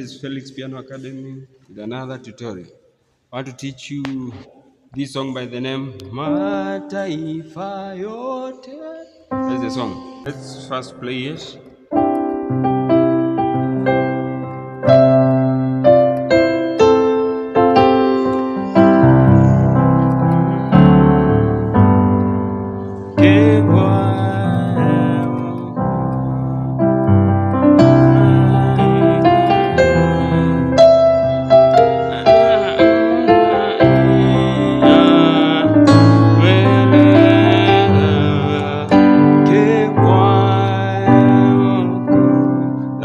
is Felix Piano Academy with another tutorial. I want to teach you this song by the name MATAIFA YOTE. That's the song. Let's first play it.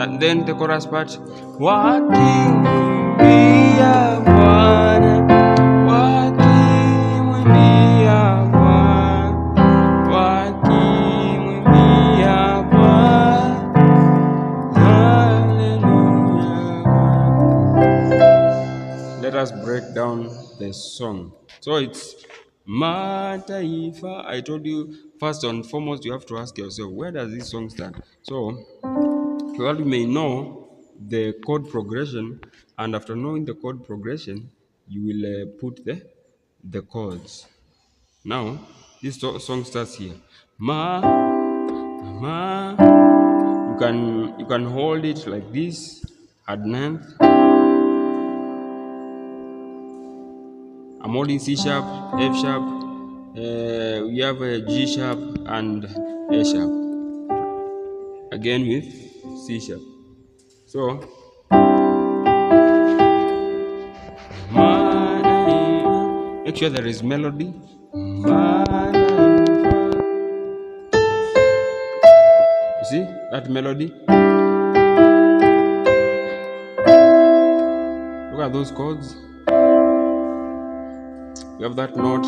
And then the chorus part. Let us break down the song. So it's MATAIFA. I told you first and foremost you have to ask yourself, where does this song start? So you may know the chord progression, and after knowing the chord progression, you will put the chords. Now this song starts here. Ma. You can hold it like this at ninth. I'm holding C sharp, F sharp. We have a G sharp and A sharp. Again with C sharp. So make sure there is melody. You see that melody? Look at those chords. We have that note.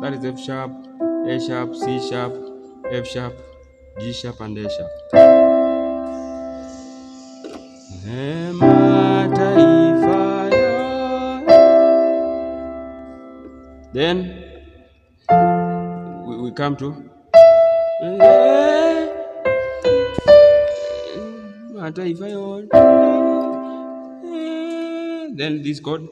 That is F sharp, A sharp, C sharp, F sharp, G sharp, and A sharp. Then we come to then this chord.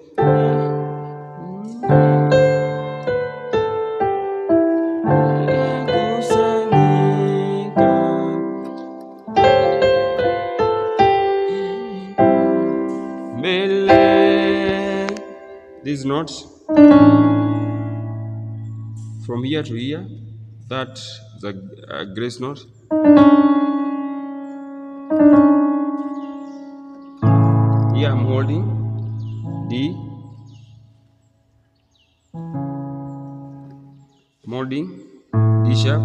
These notes from here to here, that is a grace note. Here I'm holding D, I'm holding D sharp.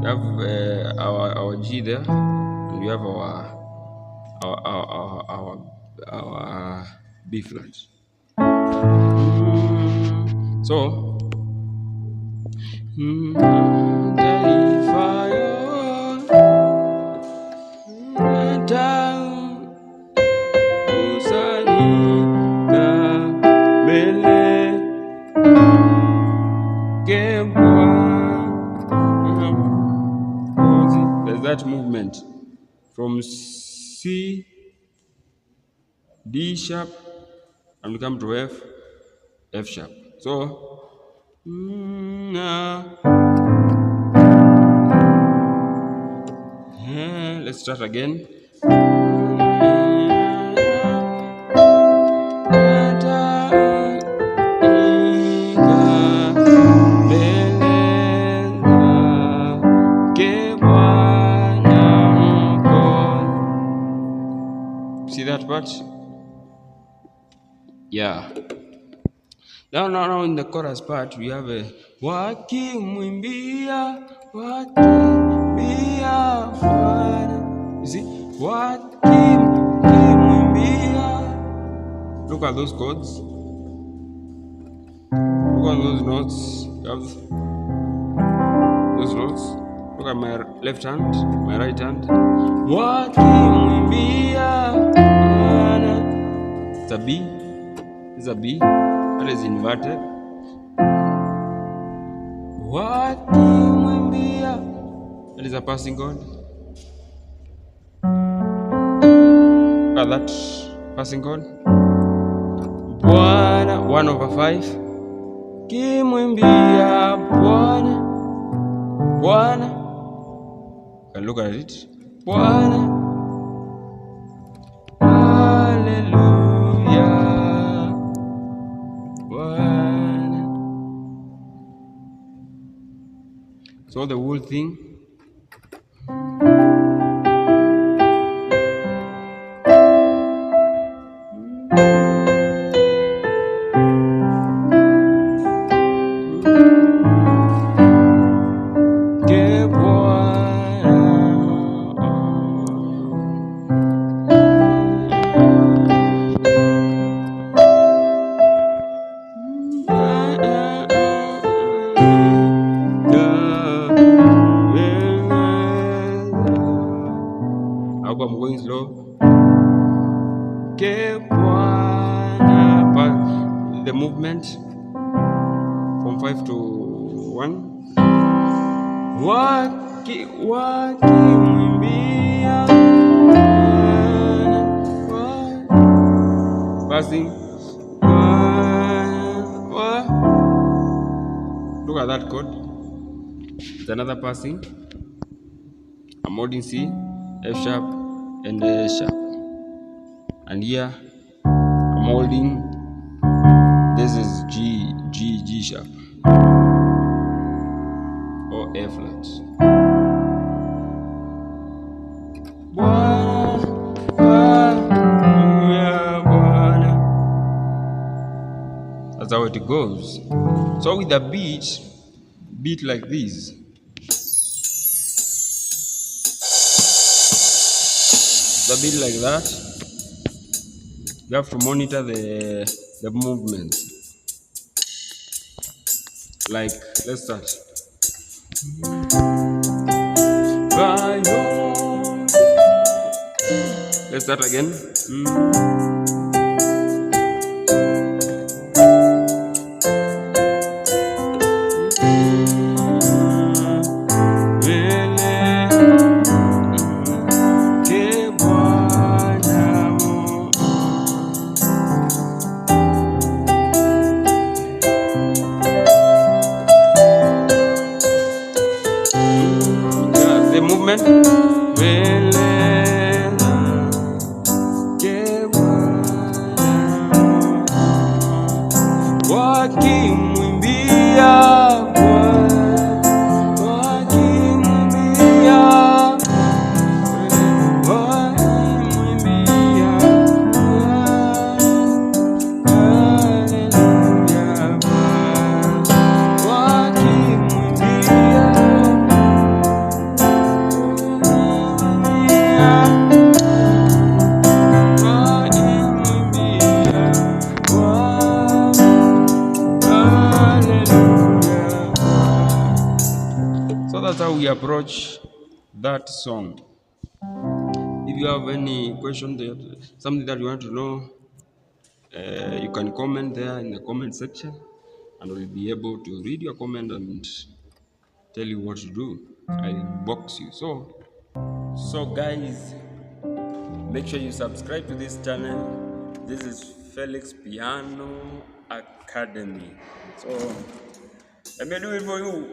We have our G there, and we have our B flat. So there's that movement from C, D sharp, and we come to F sharp. So let's start again. See that part? Yeah. Now in the chorus part we have a wakimwimbia. You see? Wakimwimbia. Look at those chords. Look at those notes. You have those notes. Look at my left hand, my right hand. Wakimwimbia. It's a B. It's a B. That is inverted. That is a passing chord. Look at that. Passing chord. Bwana, 1/5. Kimwimbia Bwana, Bwana. You can look at it. Bwana, hallelujah, Bwana. So the whole thing. I hope I'm going slow. The movement from 5 to 1. Wakimwimbia passing. Look at that chord. It's another passing. I'm holding C, F sharp, and A sharp. And here I'm holding. This is G sharp or A flat. That's how it goes. So with a beat like this, the beat like that, you have to monitor the movement. Like, let's start. Let's start again. The movement. Wakimwimbia So that's how we approach that song. If you have any question, something that you want to know, you can comment there in the comment section, and we'll be able to read your comment and tell you what to do. I'll box you. So guys, make sure you subscribe to this channel. This is Felix Piano Academy. So let me do it for you.